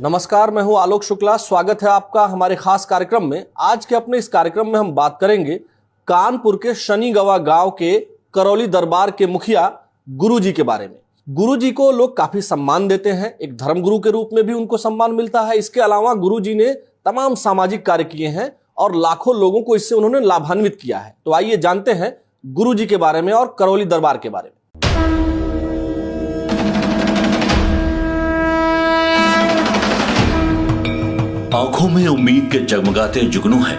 नमस्कार, मैं हूं आलोक शुक्ला। स्वागत है आपका हमारे खास कार्यक्रम में। आज के अपने इस कार्यक्रम में हम बात करेंगे कानपुर के शनिगवा गांव के करौली दरबार के मुखिया गुरुजी के बारे में। गुरुजी को लोग काफी सम्मान देते हैं, एक धर्मगुरु के रूप में भी उनको सम्मान मिलता है। इसके अलावा गुरुजी ने तमाम सामाजिक कार्य किए हैं और लाखों लोगों को इससे उन्होंने लाभान्वित किया है। तो आइए जानते हैं गुरुजी के बारे में और करौली दरबार के बारे में। आंखों में उम्मीद के जगमगाते जुगनू हैं,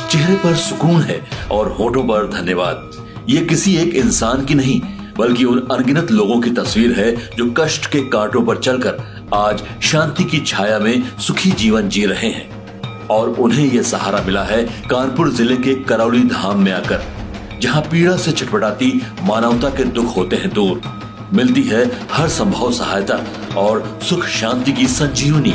चेहरे पर सुकून है और होठों पर धन्यवाद। ये किसी एक इंसान की नहीं बल्कि उन अनगिनत लोगों की तस्वीर है जो कष्ट के कांटों पर चलकर आज शांति की छाया में सुखी जीवन जी रहे हैं। और उन्हें ये सहारा मिला है कानपुर जिले के करौली धाम में आकर, जहां पीड़ा से छटपटाती मानवता के दुख होते हैं दूर। मिलती है हर संभव सहायता और सुख शांति की संजीवनी।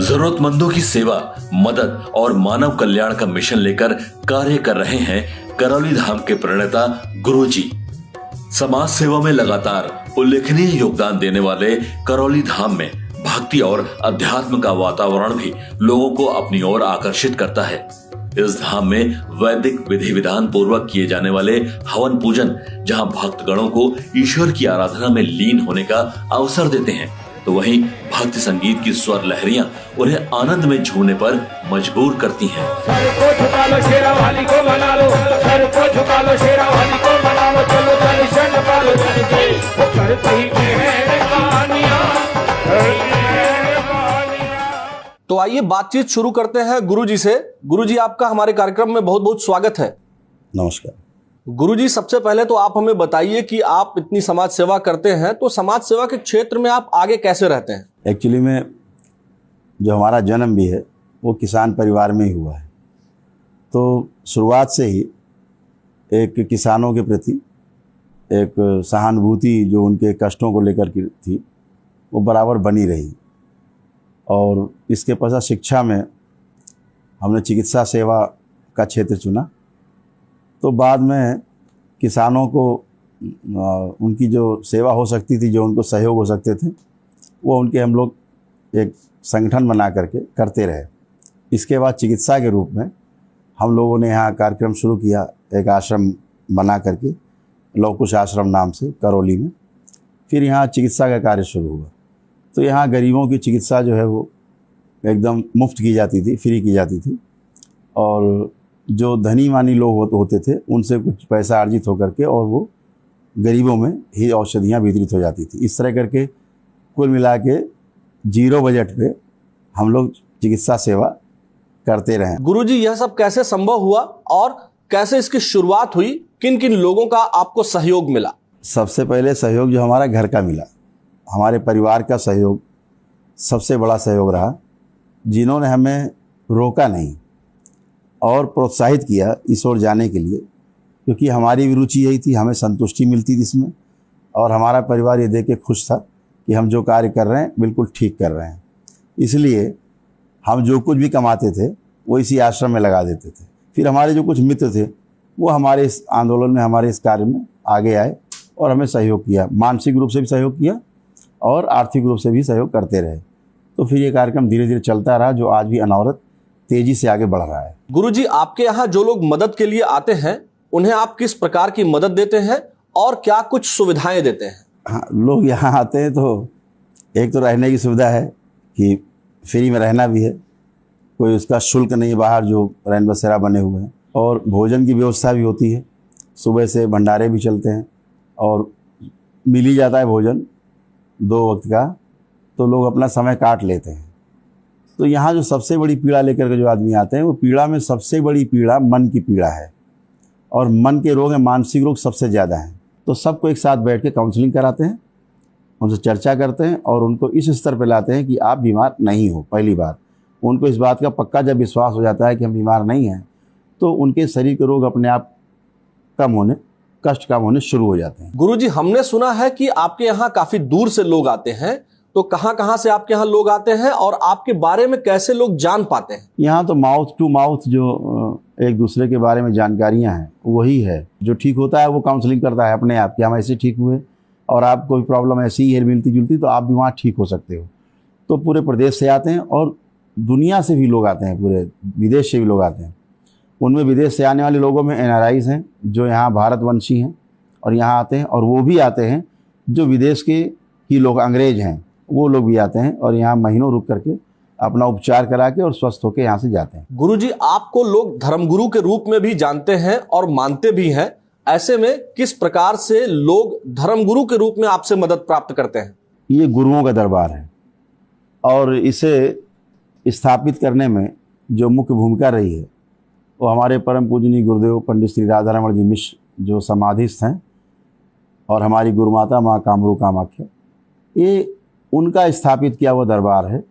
जरूरतमंदों की सेवा, मदद और मानव कल्याण का मिशन लेकर कार्य कर रहे हैं करौली धाम के प्रणेता गुरुजी। समाज सेवा में लगातार उल्लेखनीय योगदान देने वाले करौली धाम में भक्ति और अध्यात्म का वातावरण भी लोगों को अपनी ओर आकर्षित करता है। इस धाम में वैदिक विधि विधान पूर्वक किए जाने वाले हवन पूजन, जहां भक्तगणों को ईश्वर की आराधना में लीन होने का अवसर देते हैं, तो वहीं भक्ति संगीत की स्वर लहरियां उन्हें आनंद में झूमने पर मजबूर करती हैं। सर को झुका लो, शेरा वाली को मना लो, सर को झुका लो, शेरा वाली को मना लो, चलो दर्शन पालो जल्दी, वो करती मेहरबानियां। तो आइए बातचीत शुरू करते हैं गुरुजी से। गुरुजी, आपका हमारे कार्यक्रम में बहुत बहुत स्वागत है। नमस्कार गुरुजी, सबसे पहले तो आप हमें बताइए कि आप इतनी समाज सेवा करते हैं, तो समाज सेवा के क्षेत्र में आप आगे कैसे रहते हैं? एक्चुअली में जो हमारा जन्म भी है वो किसान परिवार में ही हुआ है। तो शुरुआत से ही एक किसानों के प्रति एक सहानुभूति जो उनके कष्टों को लेकर की थी वो बराबर बनी रही। और इसके पश्चात शिक्षा में हमने चिकित्सा सेवा का क्षेत्र चुना। तो बाद में किसानों को उनकी जो सेवा हो सकती थी, जो उनको सहयोग हो सकते थे, वो उनके हम लोग एक संगठन बना करके करते रहे। इसके बाद चिकित्सा के रूप में हम लोगों ने यहाँ कार्यक्रम शुरू किया, एक आश्रम बना करके, लौकुश आश्रम नाम से, करौली में। फिर यहाँ चिकित्सा का कार्य शुरू हुआ। तो यहाँ गरीबों की चिकित्सा जो है वो एकदम मुफ्त की जाती थी, फ्री की जाती थी। और जो धनी मानी लोग होते थे उनसे कुछ पैसा अर्जित होकर के और वो गरीबों में ही औषधियाँ वितरित हो जाती थी। इस तरह करके कुल मिला के 0 बजट पे हम लोग चिकित्सा सेवा करते रहे। गुरुजी, यह सब कैसे संभव हुआ और कैसे इसकी शुरुआत हुई? किन किन लोगों का आपको सहयोग मिला? सबसे पहले सहयोग जो हमारा घर का मिला, हमारे परिवार का सहयोग सबसे बड़ा सहयोग रहा, जिन्होंने हमें रोका नहीं और प्रोत्साहित किया इस ओर जाने के लिए, क्योंकि हमारी भी रुचि यही थी, हमें संतुष्टि मिलती थी इसमें। और हमारा परिवार ये देख के खुश था कि हम जो कार्य कर रहे हैं बिल्कुल ठीक कर रहे हैं। इसलिए हम जो कुछ भी कमाते थे वो इसी आश्रम में लगा देते थे। फिर हमारे जो कुछ मित्र थे वो हमारे इस आंदोलन में, हमारे इस कार्य में आगे आए और हमें सहयोग किया, मानसिक रूप से भी सहयोग किया और आर्थिक रूप से भी सहयोग करते रहे। तो फिर ये कार्यक्रम धीरे धीरे चलता रहा, जो आज भी अनवरत तेजी से आगे बढ़ रहा है। गुरुजी, आपके यहाँ जो लोग मदद के लिए आते हैं उन्हें आप किस प्रकार की मदद देते हैं और क्या कुछ सुविधाएं देते हैं? हाँ, लोग यहाँ आते हैं तो एक तो रहने की सुविधा है कि फ्री में रहना भी है, कोई उसका शुल्क नहीं, बाहर जो रैन बसेरा बने हुए हैं। और भोजन की व्यवस्था भी होती है, सुबह से भंडारे भी चलते हैं और मिल ही जाता है भोजन 2 वक्त का, तो लोग अपना समय काट लेते हैं। तो यहाँ जो सबसे बड़ी पीड़ा लेकर के जो आदमी आते हैं, वो पीड़ा में सबसे बड़ी पीड़ा मन की पीड़ा है और मन के रोग हैं, मानसिक रोग सबसे ज़्यादा हैं। तो सबको एक साथ बैठ के काउंसलिंग कराते हैं, उनसे चर्चा करते हैं और उनको इस स्तर पर लाते हैं कि आप बीमार नहीं हो। पहली बार उनको इस बात का पक्का जब विश्वास हो जाता है कि हम बीमार नहीं हैं, तो उनके शरीर के रोग अपने आप कम होने, कष्ट कम होने शुरू हो जाते हैं। गुरुजी, हमने सुना है कि आपके यहाँ काफ़ी दूर से लोग आते हैं, तो कहाँ से आपके यहाँ लोग आते हैं और आपके बारे में कैसे लोग जान पाते हैं? यहाँ तो माउथ टू माउथ जो एक दूसरे के बारे में जानकारियाँ हैं वही है। जो ठीक होता है वो काउंसलिंग करता है अपने आप कि हम ऐसे ठीक हुए, और आपको कोई प्रॉब्लम ऐसी ही है मिलती जुलती, तो आप भी वहाँ ठीक हो सकते हो। तो पूरे प्रदेश से आते हैं और दुनिया से भी लोग आते हैं, पूरे विदेश से भी लोग आते हैं। उनमें विदेश से आने वाले लोगों में NRIs हैं जो यहाँ भारतवंशी हैं और यहाँ आते हैं, और वो भी आते हैं जो विदेश के ही लोग, अंग्रेज हैं, वो लोग भी आते हैं और यहाँ महीनों रुक करके अपना उपचार करा के और स्वस्थ होकर यहाँ से जाते हैं। गुरुजी, आपको लोग धर्मगुरु के रूप में भी जानते हैं और मानते भी हैं। ऐसे में किस प्रकार से लोग धर्मगुरु के रूप में आपसे मदद प्राप्त करते हैं? ये गुरुओं का दरबार है और इसे स्थापित करने में जो मुख्य भूमिका रही है वो हमारे परम पूजनीय गुरुदेव पंडित श्री राधारमण जी मिश्र, जो समाधिस्थ हैं, और हमारी गुरुमाता माँ कामरू कामाख्या, ये उनका स्थापित किया हुआ दरबार है।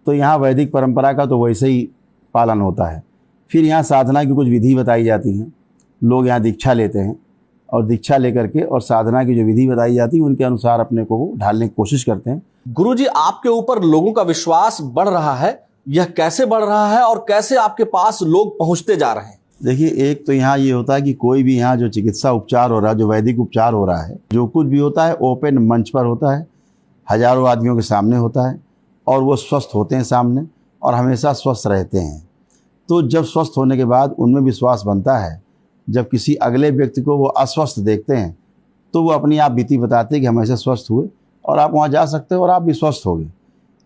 तो यहाँ वैदिक परंपरा का तो वैसे ही पालन होता है। फिर यहाँ साधना की कुछ विधि बताई जाती हैं, लोग यहाँ दीक्षा लेते हैं और दीक्षा लेकर के और साधना की जो विधि बताई जाती है उनके अनुसार अपने को ढालने की कोशिश करते हैं। गुरुजी, आपके ऊपर लोगों का विश्वास बढ़ रहा है, यह कैसे बढ़ रहा है और कैसे आपके पास लोग पहुंचते जा रहे हैं? देखिए, एक तो यहाँ ये होता है कि कोई भी यहाँ जो चिकित्सा उपचार हो रहा है, जो वैदिक उपचार हो रहा है, जो कुछ भी होता है ओपन मंच पर होता है, हजारों आदमियों के सामने होता है और वो स्वस्थ होते हैं सामने और हमेशा स्वस्थ रहते हैं। तो जब स्वस्थ होने के बाद उनमें विश्वास बनता है, जब किसी अगले व्यक्ति को वो अस्वस्थ देखते हैं तो वो अपनी आप बीती बताते हैं कि हम ऐसे स्वस्थ हुए और आप वहाँ जा सकते हो और आप भी स्वस्थ हो गए।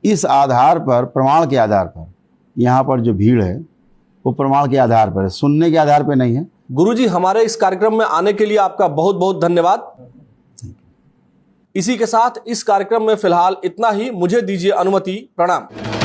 इस आधार पर, प्रमाण के आधार पर यहाँ पर जो भीड़ है वो प्रमाण के आधार पर है, सुनने के आधार पर नहीं है। गुरुजी, हमारे इस कार्यक्रम में आने के लिए आपका बहुत बहुत धन्यवाद। इसी के साथ इस कार्यक्रम में फिलहाल इतना ही। मुझे दीजिए अनुमति। प्रणाम।